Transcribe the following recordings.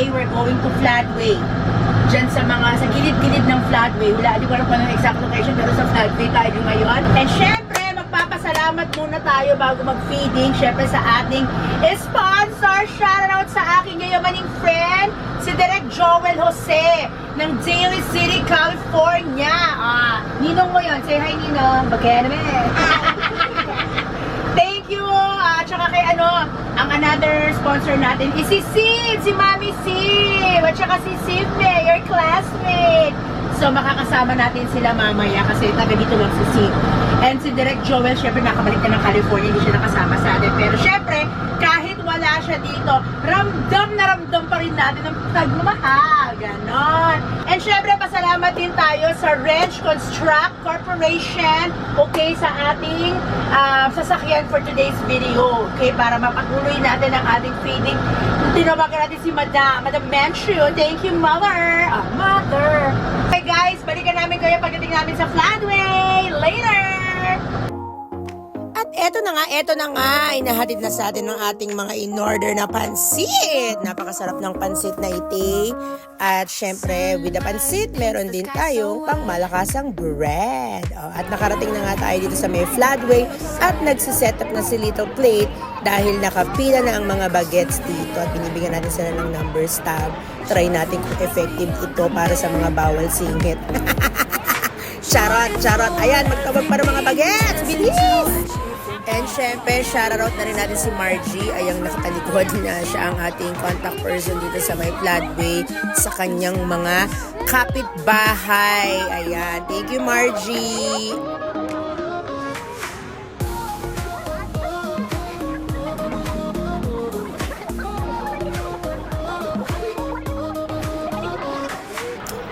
today we're going to Floodway. Diyan sa gilid-gilid ng Floodway. Wala, di ko alam kung anong exact location, pero sa Floodway tayo ngayon. And syempre, magpapasalamat muna tayo bago mag-feeding. Syempre sa ating sponsor. Shoutout sa aking yayamaning friend, si Direk Joel Jose ng Daly City, California. Ninong mo yun. Say hi, Ninong. Bagay naman eh. Thank you. At saka kay ang another sponsor natin is si Sid, si Mami Sid. At saka si Sydney, your classmate. So makakasama natin sila mamaya kasi taga dito lang si Sid. And si Direk Joel, syempre nakabalik na ng California, hindi siya nakasama sa atin. Pero syempre, kahit wala siya dito, ramdam na ramdam pa rin natin ang pagmamahal. Ganon. And syempre, pasalamat din tayo sa Wrench Construct Corporation, okay, sa ating sasakyan for today's video. Okay, para mapatuloy natin ang ating feeding. Tinawagan natin si Madam Menchu. Thank you, Mother. Mother. Okay guys, balikan namin kayo pagdating namin sa Floodway. Later! At eto na nga, inahatid na sa atin ng ating mga in-order na pansit. Napakasarap ng pansit na iti. At syempre, with the pansit, meron din tayong pangmalakasang bread. At nakarating na nga tayo dito sa may Floodway at nagsiset up na si Little Plate dahil nakapila na ang mga bagets dito at binibigyan natin sila ng number tab. Try natin kung effective ito para sa mga bawal singit. Charot. Ayan, magtawag pa ng mga bagets. Bilis! And syempre, shoutout na rin natin si Margie. Ayang nakatalikod na siya ang ating contact person dito sa may Floodway sa kanyang mga kapitbahay. Ayan, thank you Margie.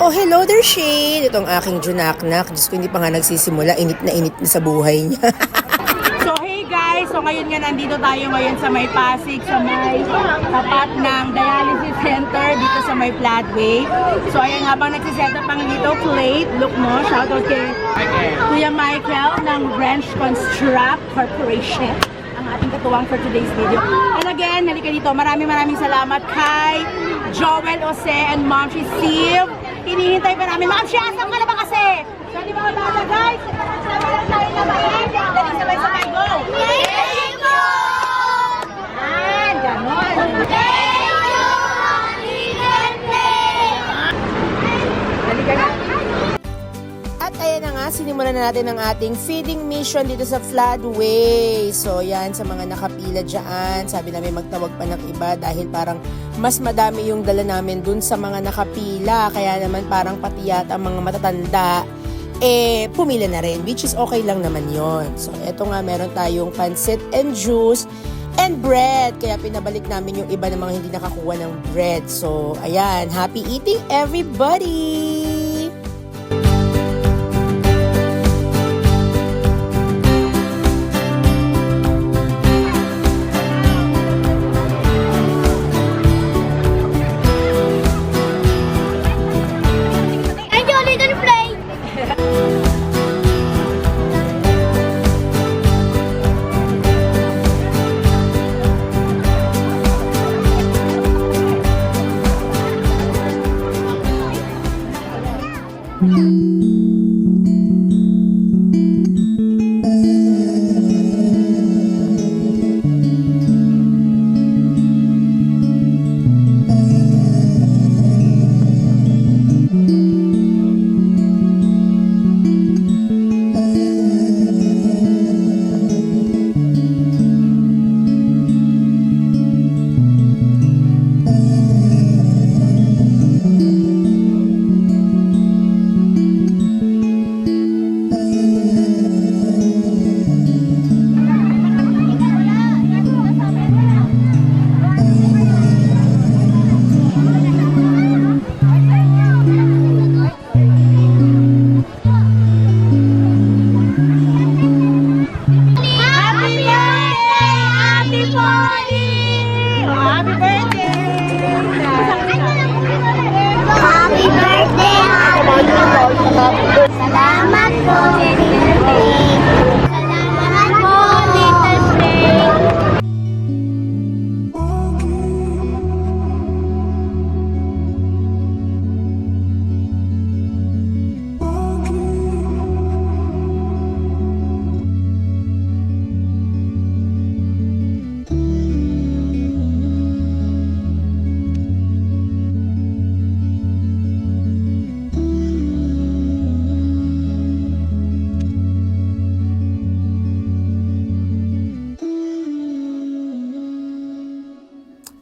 Oh, hello there, Shane. Itong aking junaknak. Diyos ko, hindi pa nga nagsisimula. Init na sa buhay niya. So, hey guys. So, ngayon nga nandito tayo ngayon sa may Pasig, sa may tapat ng dialysis center dito sa may Floodway. So, ayan nga bang nagsiset up ang Little Plate. Look mo, shoutout kay Kuya Michael ng Wrench Construct Corporation. Ang ating katuwang for today's video. And again, halika dito. Maraming salamat kay Joel Jose and Mom Steve. Hinihintay pa namin. Ma'am, siyasam ka na ba kasi? So, di ba bata, guys? Sabay tayo na ba? Dali sabay-sabay, go! Thank you! Yan, ganon. Thank you! Halika na. At ayan na nga, sinimulan na natin ang ating feeding mission dito sa Floodway. So, yan, sa mga nakapila dyan. Sabi namin magtawag pa ng iba dahil parang mas madami yung dala namin dun sa mga nakapila. Kaya naman parang pati yata ang mga matatanda, pumila na rin. Which is okay lang naman yon. So, eto nga, meron tayong pancit and juice and bread. Kaya pinabalik namin yung iba ng mga hindi nakakuha ng bread. So, ayan. Happy eating, everybody!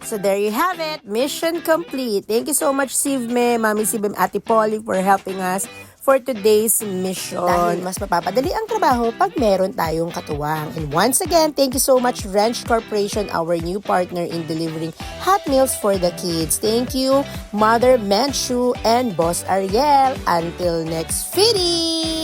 So there you have it. Mission complete. Thank you so much, Sivme, Mami Sivme, Ate Polly for helping us for today's mission. Dahil mas mapapadali ang trabaho pag meron tayong katuwang. And once again, thank you so much, Wrench Corporation, our new partner in delivering hot meals for the kids. Thank you, Mother Manchu and Boss Ariel. Until next feeding!